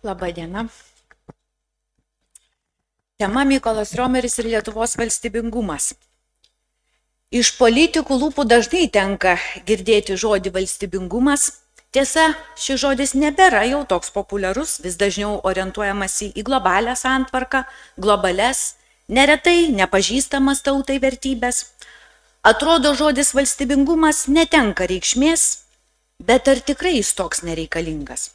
Labą dieną. Tema Mykolas Riomeris ir Lietuvos valstybingumas. Iš politikų lūpų dažnai tenka girdėti žodį valstybingumas. Tiesa, šis žodis nebėra jau toks populiarus, vis dažniau orientuojamasi į globalią santvarką, globales, neretai nepažįstamas tautai vertybės. Atrodo, žodis valstybingumas netenka reikšmės, bet ar tikrai jis toks nereikalingas?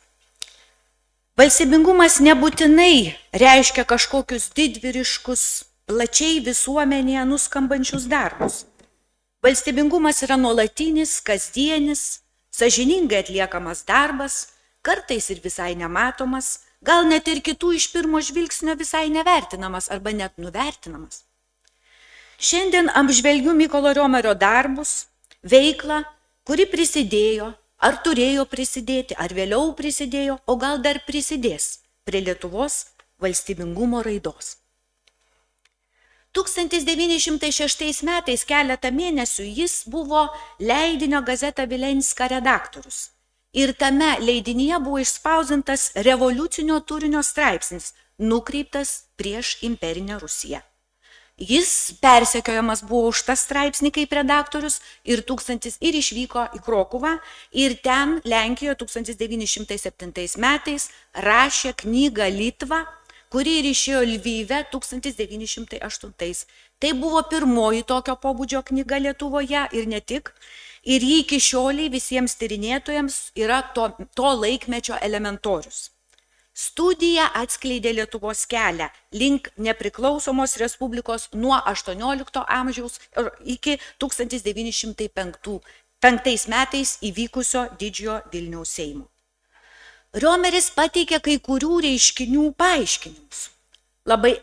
Valstybingumas nebūtinai reiškia kažkokius didvyriškus, plačiai visuomenėje nuskambančius darbus. Valstybingumas yra nuolatinis, kasdienis, sąžiningai atliekamas darbas, kartais ir visai nematomas, gal net ir kitų iš pirmo žvilgsnio visai nevertinamas arba net nuvertinamas. Šiandien apžvelgiu Mykolo Riomerio darbus, veiklą, kuri prisidėjo, ar turėjo prisidėti, ar vėliau prisidėjo, o gal dar prisidės prie Lietuvos valstybingumo raidos. 1906 metais keletą mėnesių jis buvo leidinio Gazeta Vilenska redaktorius. Ir tame leidinyje buvo išspausdintas revoliucinio turinio straipsnis, nukreiptas prieš imperinę Rusiją. Jis persekiojamas buvo už tą straipsnį kaip redaktorius ir išvyko į Krokuvą ir ten Lenkijoje 1907 metais rašė knygą Litva, kuri ir išėjo Lvyve 1908. Tai buvo pirmoji tokio pobūdžio knyga Lietuvoje ir ne tik. Ir jį iki šioliai visiems tyrinėtojams yra to laikmečio elementorius. Studija atskleidė Lietuvos kelią link nepriklausomos respublikos nuo 18 amžiaus iki 1905 metais įvykusio didžiojo Vilniaus Seimo. Riomeris pateikė kai kurių reiškinių paaiškinimus. Labai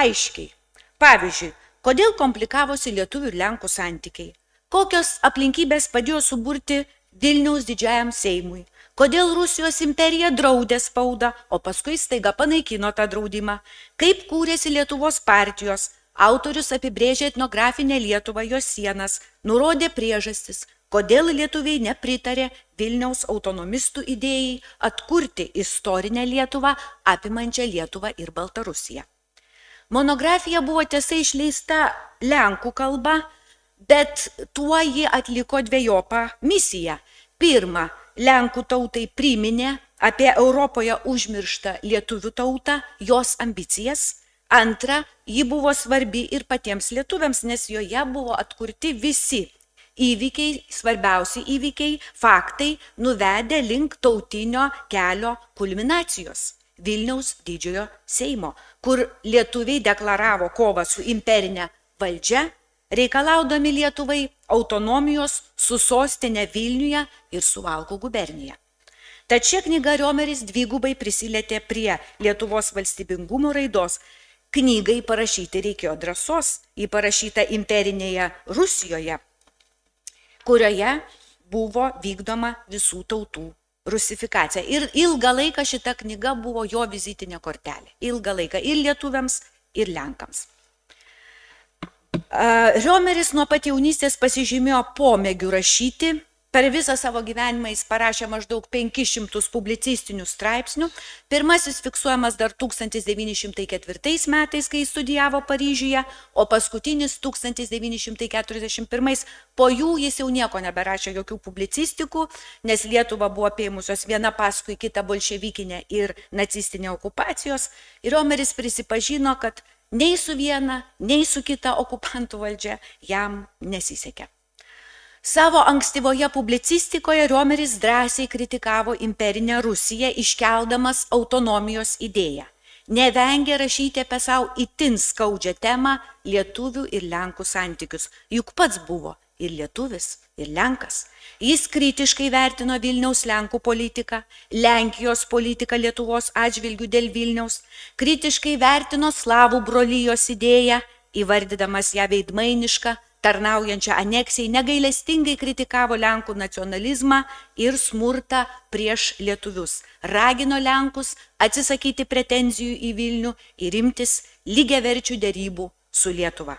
aiškiai. Pavyzdžiui, kodėl komplikavosi lietuvių ir lenkų santykiai, kokios aplinkybės padėjo suburti Vilniaus didžiajam Seimui, kodėl Rusijos imperija draudė spaudą, o paskui staiga panaikino tą draudimą, kaip kūrėsi Lietuvos partijos, autorius apibrėžė etnografinę Lietuvą, jos sienas, nurodė priežastis, kodėl lietuviai nepritarė Vilniaus autonomistų idėjai atkurti istorinę Lietuvą, apimančią Lietuvą ir Baltarusiją. Monografija buvo tiesa išleista lenkų kalba, bet tuo ji atliko dvejopą misiją. Pirma, lenkų tautai priminė apie Europoje užmirštą lietuvių tautą, jos ambicijas. Antra, ji buvo svarbi ir patiems lietuviams, nes joje buvo atkurti visi įvykiai, svarbiausi įvykiai, faktai, nuvedę link tautinio kelio kulminacijos Vilniaus didžiojo Seimo, kur lietuviai deklaravo kovą su imperinė valdžia, reikalaudami Lietuvai autonomijos su sostinė Vilniuje ir Suvalkų gubernija. Tad šia knyga Riomeris dvigubai prisilietė prie Lietuvos valstybingumo raidos. Knygai parašyti reikėjo drąsos, ji parašyta imperinėje Rusijoje, kurioje buvo vykdoma visų tautų rusifikacija. Ir ilgą laiką šita knyga buvo jo vizitinė kortelė. Ilgą laiką ir lietuviams, ir lenkams. Riomeris nuo pat jaunystės pasižymėjo pomėgių rašyti. Per visą savo gyvenimą jis parašė maždaug 500 publicistinių straipsnių. Pirmasis fiksuojamas dar 1904 metais, kai studijavo Paryžiuje, o paskutinis 1941. Po jų jis jau nieko neberašė, jokių publicistikų, nes Lietuva buvo apėmusios viena paskui kitą bolševikinę ir nacistinę okupacijos. Ir Riomeris prisipažino, kad nei su viena, nei su kita okupantų valdžia jam nesisekė. Savo ankstyvoje publicistikoje Riomeris drąsiai kritikavo imperinę Rusiją, iškeldamas autonomijos idėją. Nevengė rašyti apie savo itin skaudžią temą lietuvių ir lenkų santykius, juk pats buvo ir lietuvis, ir lenkas. Jis kritiškai vertino Vilniaus lenkų politiką, Lenkijos politiką Lietuvos atžvilgių dėl Vilniaus, kritiškai vertino slavų brolijos idėją, įvardydamas ją veidmainišką, tarnaujančią aneksijai, negailestingai kritikavo lenkų nacionalizmą ir smurtą prieš lietuvius. Ragino lenkus atsisakyti pretenzijų į Vilnių ir imtis lygiaverčių derybų su Lietuva.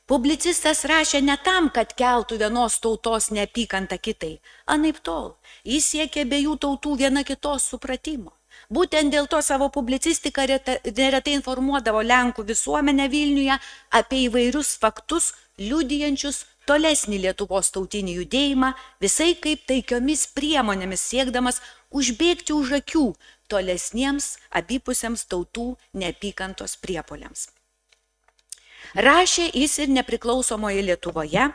Publicistas rašė ne tam, kad keltų vienos tautos neapykantą kitai, anaiptol. Jis siekė abiejų tautų viena kitos supratimo. Būtent dėl to savo publicistika neretai informuodavo Lenkų visuomenę Vilniuje apie įvairius faktus, liudijančius tolesnį Lietuvos tautinį judėjimą, visai kaip taikiomis priemonėmis siekdamas užbėgti už akių tolesniems abipusiams tautų neapykantos priepuoliams. Rašė jis ir nepriklausomoje Lietuvoje.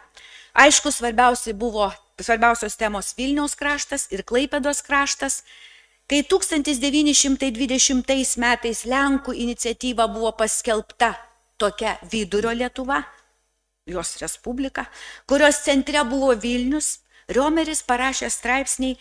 Aišku, svarbiausios temos Vilniaus kraštas ir Klaipėdos kraštas. Kai 1920 metais Lenkų iniciatyva buvo paskelbta tokia Vidurio Lietuva, jos respublika, kurios centre buvo Vilnius, Riomeris parašė straipsnį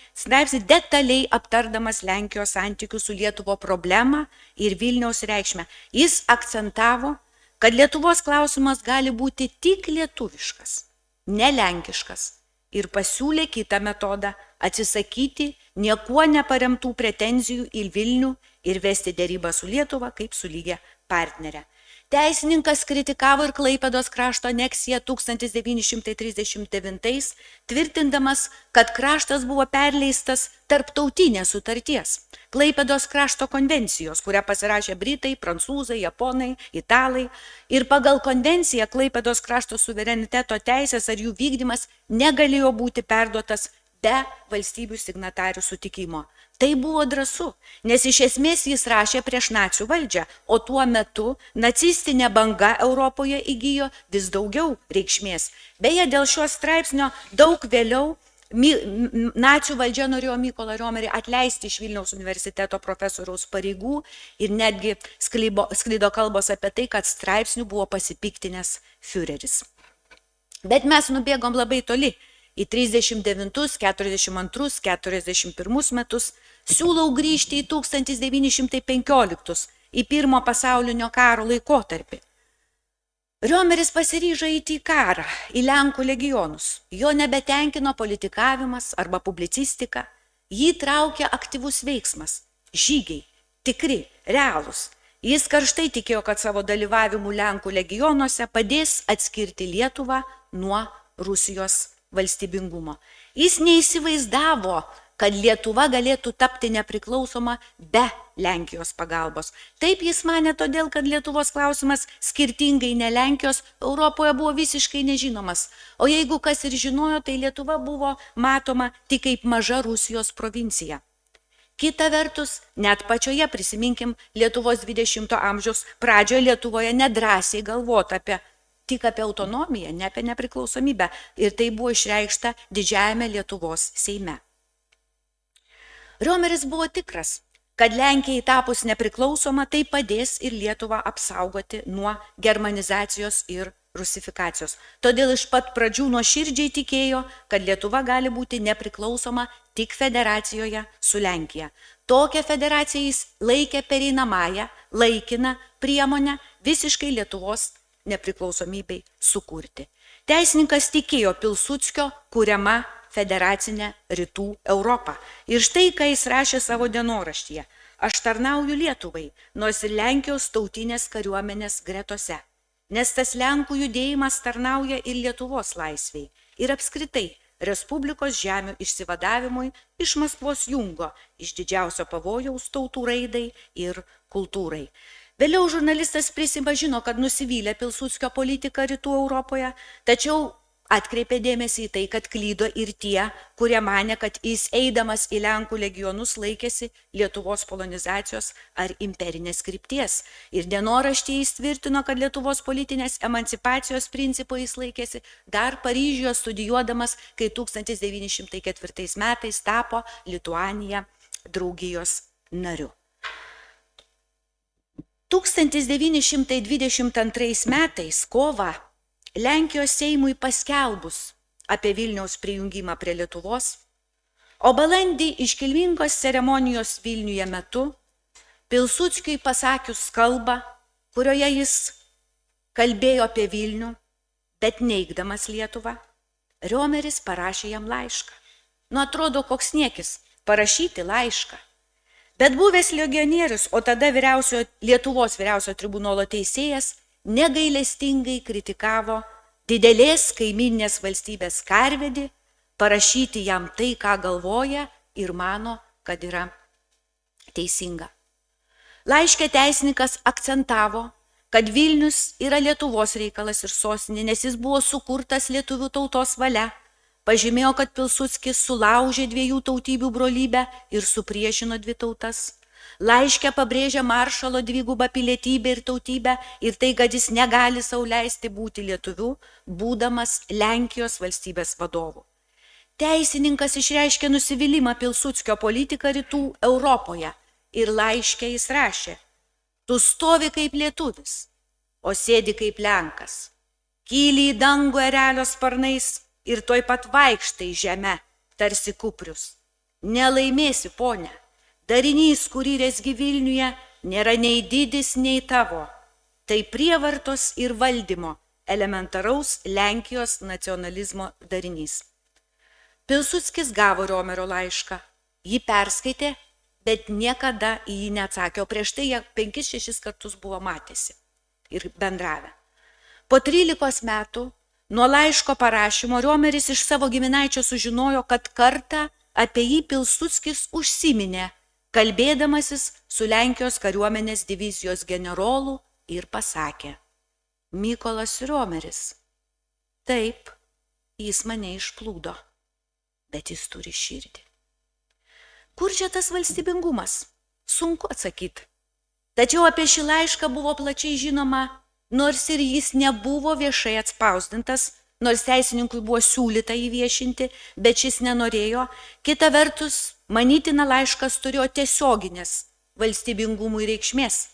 detaliai aptardamas Lenkijos santykių su Lietuvo problemą ir Vilniaus reikšmę. Jis akcentavo, kad Lietuvos klausimas gali būti tik lietuviškas, ne lenkiškas, ir pasiūlė kitą metodą atsisakyti niekuo neparemtų pretenzijų į Vilnių ir vesti derybą su Lietuva kaip su lygia partnerė. Teisininkas kritikavo ir Klaipėdos krašto aneksiją 1939, tvirtindamas, kad kraštas buvo perleistas tarptautinės sutarties, Klaipėdos krašto konvencijos, kurią pasirašė Britai, Prancūzai, Japonai, Italai, ir pagal konvenciją Klaipėdos krašto suvereniteto teisės ar jų vykdymas negalėjo būti perduotas be valstybių signatarių sutikimo. Tai buvo drąsu, nes iš esmės jis rašė prieš nacių valdžią, o tuo metu nacistinė banga Europoje įgijo vis daugiau reikšmės. Beje, dėl šio straipsnio daug vėliau nacių valdžia norėjo Mykolą Riomerį atleisti iš Vilniaus universiteto profesoriaus pareigų ir netgi sklido kalbos apie tai, kad straipsnių buvo pasipiktinęs Führeris. Bet mes nubėgom labai toli. Į 39, 42, 41 metus, siūlau grįžti į 1915, į Pirmo pasaulinio karo laikotarpį. Riomeris pasiryžo eiti į karą, į Lenkų legionus. Jo nebetenkino politikavimas arba publicistika, jį traukė aktyvus veiksmas, žygiai, tikri, realūs. Jis karštai tikėjo, kad savo dalyvavimu Lenkų legionuose padės atskirti Lietuvą nuo Rusijos valstybingumo. Jis neįsivaizdavo, kad Lietuva galėtų tapti nepriklausoma be Lenkijos pagalbos. Taip jis manė todėl, kad Lietuvos klausimas skirtingai ne Lenkijos Europoje buvo visiškai nežinomas. O jeigu kas ir žinojo, tai Lietuva buvo matoma tik kaip maža Rusijos provincija. Kita vertus, net pačioje, prisiminkim, Lietuvos 20 amžiaus pradžioje Lietuvoje nedrąsiai galvota tik apie autonomiją, ne apie nepriklausomybę. Ir tai buvo išreikšta didžiajame Lietuvos Seime. Riomeris buvo tikras, kad Lenkijai tapus nepriklausoma, tai padės ir Lietuvą apsaugoti nuo germanizacijos ir rusifikacijos. Todėl iš pat pradžių nuoširdžiai tikėjo, kad Lietuva gali būti nepriklausoma tik federacijoje su Lenkija. Tokią federaciją jis laikė pereinamąją, laikiną priemonę visiškai Lietuvos nepriklausomybei sukurti. Teisininkas tikėjo Pilsudskio kuriama federacinė Rytų Europą. Ir štai, ką jis rašė savo dienoraštyje: aš tarnauju Lietuvai, nors ir Lenkijos tautinės kariuomenės gretose, nes tas Lenkų judėjimas tarnauja ir Lietuvos laisvei, ir apskritai Respublikos žemių išsivadavimui iš Maskvos jungo, iš didžiausio pavojaus tautų raidai ir kultūrai. Vėliau žurnalistas prisipažino, kad nusivylė Pilsudskio politiką Rytų Europoje, tačiau atkreipė dėmesį į tai, kad klydo ir tie, kurie manė, kad jis eidamas į Lenkų legionus laikėsi Lietuvos polonizacijos ar imperinės krypties. Ir dienoraštyje jis tvirtino, kad Lietuvos politinės emancipacijos principų jis laikėsi dar Paryžiuje studijuodamas, kai 1904 metais tapo Lituanija draugijos nariu. 1922 metais kovą Lenkijos Seimui paskelbus apie Vilniaus prijungimą prie Lietuvos, o balandį iškilmingos ceremonijos Vilniuje metu Pilsudskiui pasakius kalbą, kurioje jis kalbėjo apie Vilnių, bet neigdamas Lietuvą, Riomeris parašė jam laišką. Nu, atrodo, koks niekis parašyti laišką. Bet buvęs legionierius, o tada Lietuvos vyriausio tribunolo teisėjas, negailestingai kritikavo didelės kaimyninės valstybės karvedį parašyti jam tai, ką galvoja ir mano, kad yra Teisinga. Laiške teisininkas akcentavo, kad Vilnius yra Lietuvos reikalas ir sostinė, nes jis buvo sukurtas lietuvių tautos valia. Pažymėjo, kad Pilsudskis sulaužė dviejų tautybių brolybę ir supriešino dvi tautas. Laiške pabrėžia maršalo dvigubą pilietybę ir tautybę ir tai, kad jis negali sau leisti būti lietuviu, būdamas Lenkijos valstybės vadovu. Teisininkas išreiškė nusivylimą Pilsudskio politiką rytų Europoje ir laiške jis rašė: tu stovi kaip lietuvis, o sėdi kaip Lenkas. Kyli į dangų erelio sparnais ir tuoj pat vaikštai žeme, tarsi kuprius. Nelaimėsi, ponia. Darinys, kurį rezgi Vilniuje, nėra nei didis, nei tavo. Tai prievartos ir valdymo, elementaraus Lenkijos nacionalizmo darinys. Pilsudskis gavo Riomerio laišką. Jį perskaitė, bet niekada į jį neatsakė, o prieš tai jie 5-6 kartus buvo matėsi ir bendravę. Po 13 metų nuo laiško parašymo Riomeris iš savo giminaičio sužinojo, kad kartą apie jį Pilsudskis užsiminė, kalbėdamasis su Lenkijos kariuomenės divizijos generolu ir pasakė: Mykolas Riomeris, taip, jis mane išplūdo, bet jis turi širdį. Kur čia tas valstybingumas? Sunku atsakyti. Tačiau apie šį laišką buvo plačiai žinoma, nors ir jis nebuvo viešai atspausdintas, nors teisininkui buvo siūlyta įviešinti, bet šis nenorėjo. Kita vertus, manytina laiškas turėjo tiesioginės valstybingumui reikšmės,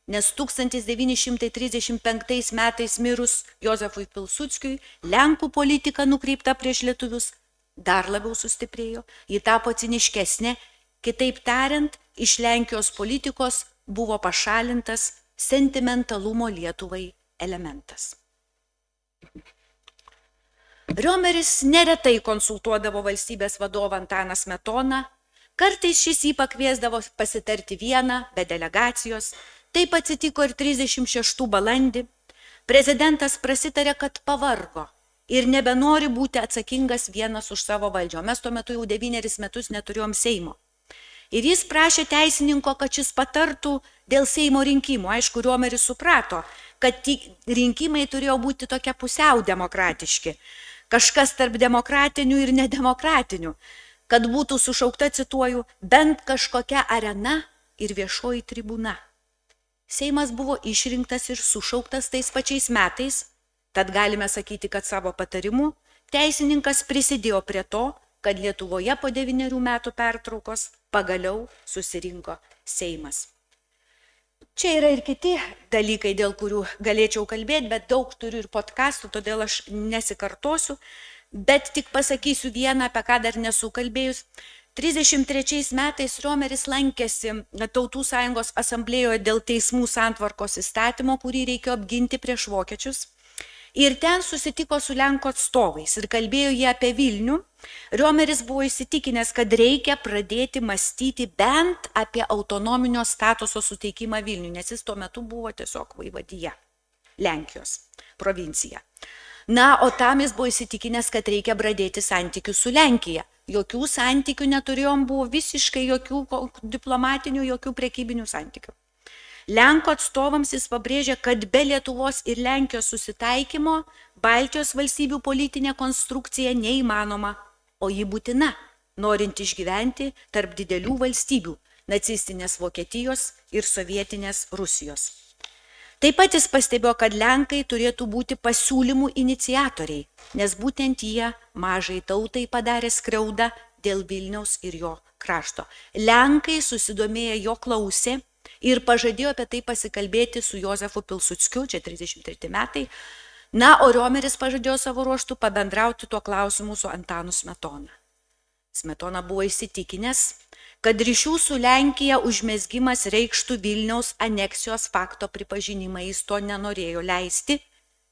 nes 1935 metais mirus Jozefui Pilsudskiui Lenkų politika nukreipta prieš lietuvius dar labiau sustiprėjo, ji tapo ciniškesnė, kitaip tariant, iš Lenkijos politikos buvo pašalintas sentimentalumo Lietuvai elementas. Riomeris neretai konsultuodavo valstybės vadovą Antaną Smetoną, kartais šis jį pakviesdavo pasitarti vieną be delegacijos, taip atsitiko ir 36 balandį. Prezidentas prasitarė, kad pavargo ir nebenori būti atsakingas vienas už savo valdžią. Mes tuo metu jau 9 metus neturėjom Seimo. Ir jis prašė teisininko, kad šis patartų dėl Seimo rinkimų. Aišku, Riomeris suprato, kad rinkimai turėjo būti tokie pusiau demokratiški, kažkas tarp demokratinių ir nedemokratinių, kad būtų sušaukta, cituoju, bent kažkokia arena ir viešoji tribūna. Seimas buvo išrinktas ir sušauktas tais pačiais metais, tad galime sakyti, kad savo patarimu teisininkas prisidėjo prie to, kad Lietuvoje po 9 metų pertraukos pagaliau susirinko Seimas. Čia yra ir kiti dalykai, dėl kurių galėčiau kalbėti, bet daug turiu ir podcastų, todėl aš nesikartosiu, bet tik pasakysiu vieną, apie ką dar nesu kalbėjus. 33 metais Riomeris lankėsi Tautų sąjungos asamblėjoje dėl teismų santvarkos įstatymo, kurį reikėjo apginti prieš vokiečius. Ir ten susitiko su Lenkų atstovais ir kalbėjo jie apie Vilnių. Riomeris buvo įsitikinęs, kad reikia pradėti mąstyti bent apie autonominio statuso suteikimą Vilniui, nes jis tuo metu buvo tiesiog vaivadija, Lenkijos provincija. Na, o tam jis buvo įsitikinęs, kad reikia pradėti santykius su Lenkija. Jokių santykių neturėjom, buvo visiškai jokių diplomatinių, jokių prekybinių santykių. Lenkų atstovams jis pabrėžė, kad be Lietuvos ir Lenkijos susitaikymo Baltijos valstybių politinė konstrukcija neįmanoma, o ji būtina, norint išgyventi tarp didelių valstybių – nacistinės Vokietijos ir sovietinės Rusijos. Taip pat jis pastebėjo, kad Lenkai turėtų būti pasiūlymų iniciatoriai, nes būtent jie mažai tautai padarė skriaudą dėl Vilniaus ir jo krašto. Lenkai susidomėję jo klausė ir pažadėjo apie tai pasikalbėti su Jozefu Pilsudskiu, čia 33 metai. Na, o Riomeris pažadėjo savo ruožtų pabendrauti tuo klausimu su Antanu Smetona. Smetona buvo įsitikinęs, kad ryšių su Lenkija užmezgimas reikštų Vilniaus aneksijos fakto pripažinimą, jis to nenorėjo leisti,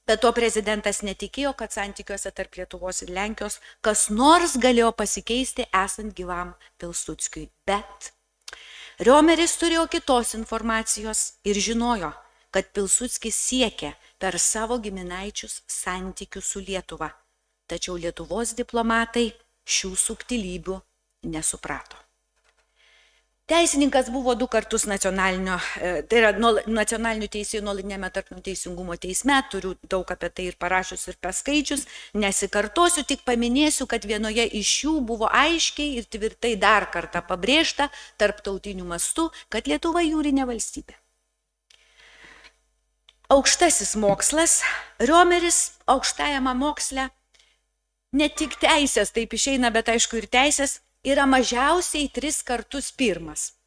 bet to prezidentas netikėjo, kad santykiuose tarp Lietuvos ir Lenkijos kas nors galėjo pasikeisti esant gyvam Pilsudskiui. Bet Riomeris turėjo kitos informacijos ir žinojo, kad Pilsudskis siekė per savo giminaičius santykius su Lietuva, tačiau Lietuvos diplomatai šių subtilybių nesuprato. Teisininkas buvo 2 kartus nacionalinių teisėjų nuolatinėme tarptautinio teisingumo teisme, turiu daug apie tai ir parašius ir paskaičius, nesikartosiu, tik paminėsiu, kad vienoje iš jų buvo aiškiai ir tvirtai dar kartą pabrėžta tarptautiniu mastu, kad Lietuva jūrinė valstybė. Aukštasis mokslas, Riomeris aukštajame moksle, ne tik teisės, taip išeina, bet aišku ir teisės, yra mažiausiai 3 kartus pirmas.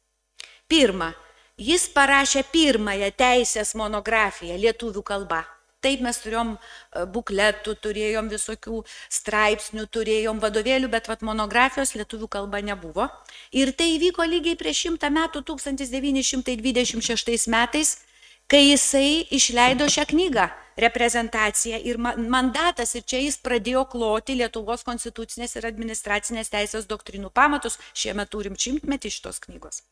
Pirma, jis parašė pirmąją teisės monografiją lietuvių kalba. Taip mes turėjom bukletų, turėjom visokių straipsnių, turėjom vadovėlių, bet monografijos lietuvių kalba nebuvo. Ir tai įvyko lygiai prieš 100 metų, 1926 metais, kai jisai išleido šią knygą, reprezentaciją ir mandatas, ir čia jis pradėjo kloti Lietuvos konstitucinės ir administracinės teisės doktrinų pamatus. Šiemet turim 100-metį šitos knygos.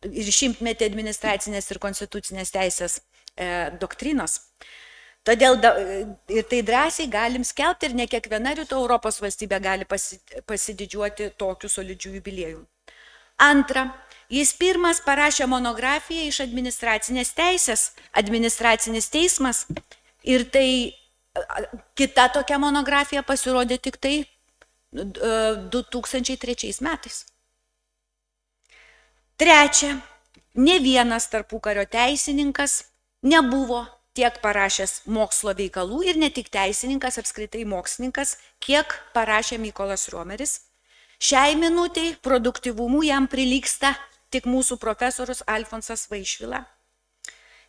Ir 100-metį administracinės ir konstitucinės teisės doktrinos. Todėl ir tai drąsiai galim skelbti, ir ne kiekviena rytų Europos valstybė gali pasididžiuoti tokiu solidžiu jubiliejum. Antra, jis pirmas parašė monografiją iš administracinės teisės, administracinis teismas, ir tai kita tokia monografija pasirodė tik tai 2003 metais. Trečia, ne vienas tarpukario teisininkas nebuvo tiek parašęs mokslo veikalų ir ne tik teisininkas, apskritai mokslininkas, kiek parašė Mykolas Riomeris. Šiai minutei produktyvumų jam prilygsta tik mūsų profesorius Alfonsas Vaišvila.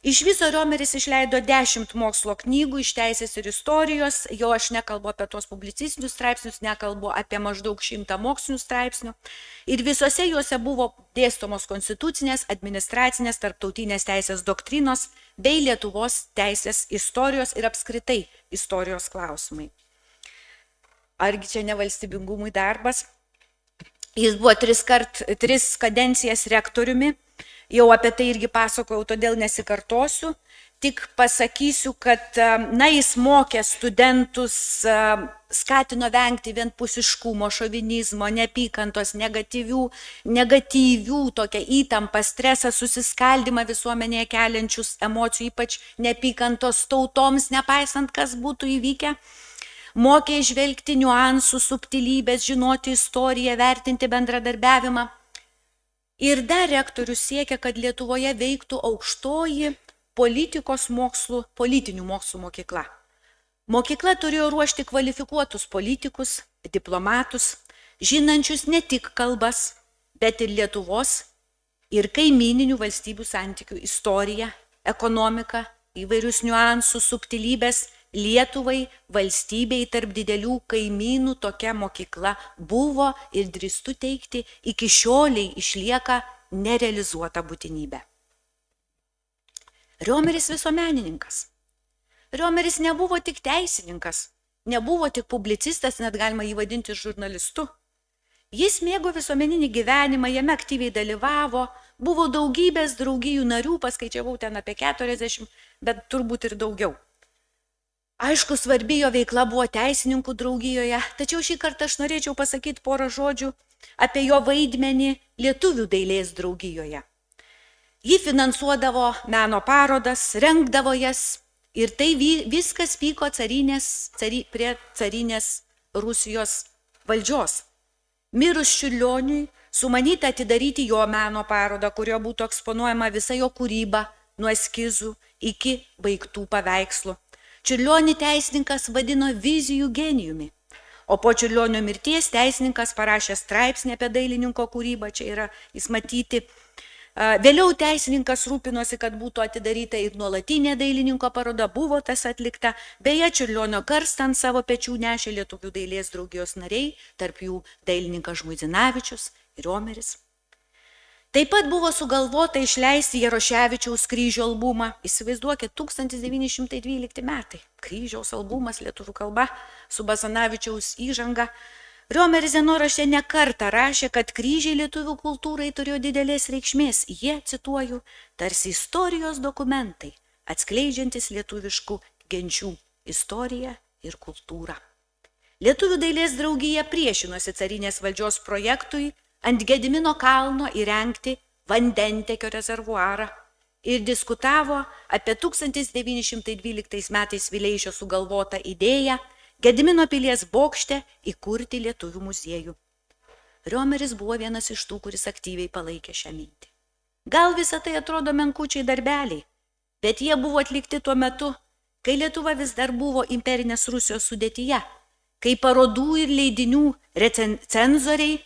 Iš viso Riomeris išleido 10 mokslo knygų iš teisės ir istorijos, jau aš nekalbu apie tos publicistinius straipsnius, nekalbu apie maždaug 100 mokslinių straipsnių. Ir visose juose buvo dėstomos konstitucinės, administracinės, tarptautinės teisės doktrinos bei Lietuvos teisės istorijos ir apskritai istorijos klausimai. Argi čia nevalstybingumui darbas? Jis buvo 3 kadencijas rektoriumi, jau apie tai irgi pasakojau, todėl nesikartosiu, tik pasakysiu, kad jis mokė studentus, skatino vengti vienpusiškumo, šovinizmo, neapykantos, negatyvių tokią įtampą, stresą, susiskaldimą visuomenėje keliančius emocijų, ypač neapykantos tautoms, nepaisant kas būtų įvykę. Mokė žvelgti niuansų, subtilybės, žinoti istoriją, vertinti bendradarbiavimą. Ir dar rektorius siekia, kad Lietuvoje veiktų aukštoji politinių mokslų mokykla. Mokykla turėjo ruošti kvalifikuotus politikus, diplomatus, žinančius ne tik kalbas, bet ir Lietuvos ir kaimyninių valstybių santykių istoriją, ekonomiką, įvairius niuansus, subtilybės. Lietuvai, valstybei tarp didelių kaimynų tokia mokykla buvo ir drįstu teigti, iki šioliai išlieka nerealizuota būtinybė. Riomeris visuomenininkas. Riomeris nebuvo tik teisininkas, nebuvo tik publicistas, net galima jį vadinti žurnalistu. Jis mėgo visuomeninį gyvenimą, jame aktyviai dalyvavo, buvo daugybės draugijų narių, paskaičiavau ten apie 40, bet turbūt ir daugiau. Aišku, svarbi jo veikla buvo teisininkų draugijoje, tačiau šį kartą aš norėčiau pasakyti porą žodžių apie jo vaidmenį lietuvių dailės draugijoje. Ji finansuodavo meno parodas, rengdavo jas ir tai viskas vyko prie carinės Rusijos valdžios. Mirus Čiurlioniui sumanyta atidaryti jo meno parodą, kurio būtų eksponuojama visa jo kūryba, nuo eskizų iki baigtų paveikslų. Čiurlionį teisininkas vadino vizijų genijumi, o po Čiurlionio mirties teisininkas parašė straipsnį apie dailininko kūrybą, čia yra jis matyti. Vėliau teisininkas rūpinosi, kad būtų atidaryta ir nuolatinė dailininko paroda, buvo tas atlikta. Beje, Čiurlionio karstą ant savo pečių nešė Lietuvių dailės draugijos nariai, tarp jų dailininkas Žmuidzinavičius ir Riomeris. Taip pat buvo sugalvota išleisti Jaroševičiaus kryžių albumą. Įsivaizduokit, 1912 metai. Kryžiaus albumas lietuvių kalba su Basanavičiaus įžanga. Riomeris dienorašte ne kartą rašė, kad kryžiai lietuvių kultūrai turėjo didelės reikšmės. Jie, cituoju, tarsi istorijos dokumentai, atskleidžiantis lietuviškų genčių istoriją ir kultūrą. Lietuvių dailės draugija priešinosi carinės valdžios projektui ant Gedimino kalno įrengti vandentekio rezervuarą ir diskutavo apie 1912 metais Vileišio sugalvotą idėją Gedimino pilies bokšte įkurti Lietuvių muziejų. Riomeris buvo vienas iš tų, kuris aktyviai palaikė šią mintį. Gal visą tai atrodo menkučiai darbeliai, bet jie buvo atlikti tuo metu, kai Lietuva vis dar buvo imperinės Rusijos sudėtyje, kai parodų ir leidinių cenzoriai,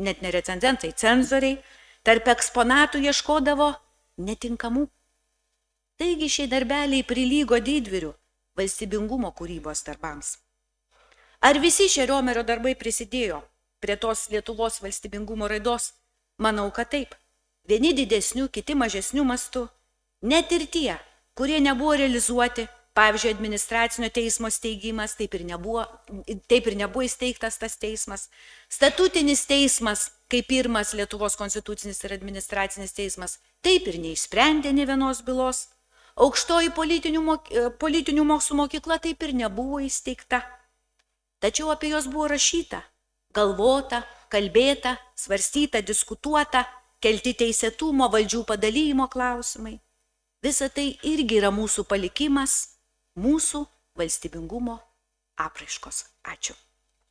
net ne recenzentai, cenzoriai, tarp eksponatų ieškodavo netinkamų. Taigi šie darbeliai prilygo didvyrių valstybingumo kūrybos darbams. Ar visi šie Riomerio darbai prisidėjo prie tos Lietuvos valstybingumo raidos? Manau, kad taip. Vieni didesnių, kiti mažesnių mastų. Net ir tie, kurie nebuvo realizuoti, pavyzdžiui, administracinio teismo steigimas, taip ir nebuvo įsteigtas tas teismas. Statutinis teismas, kaip pirmas Lietuvos konstitucinis ir administracinis teismas, taip ir neišsprendė nė vienos bylos. Aukštoji politinių mokslų mokykla taip ir nebuvo įsteigta. Tačiau apie jos buvo rašyta, galvota, kalbėta, svarstyta, diskutuota, kelti teisėtumo, valdžių padalijimo klausimai. Visa tai irgi yra mūsų palikimas, mūsų valstybingumo apraiškos. Ačiū.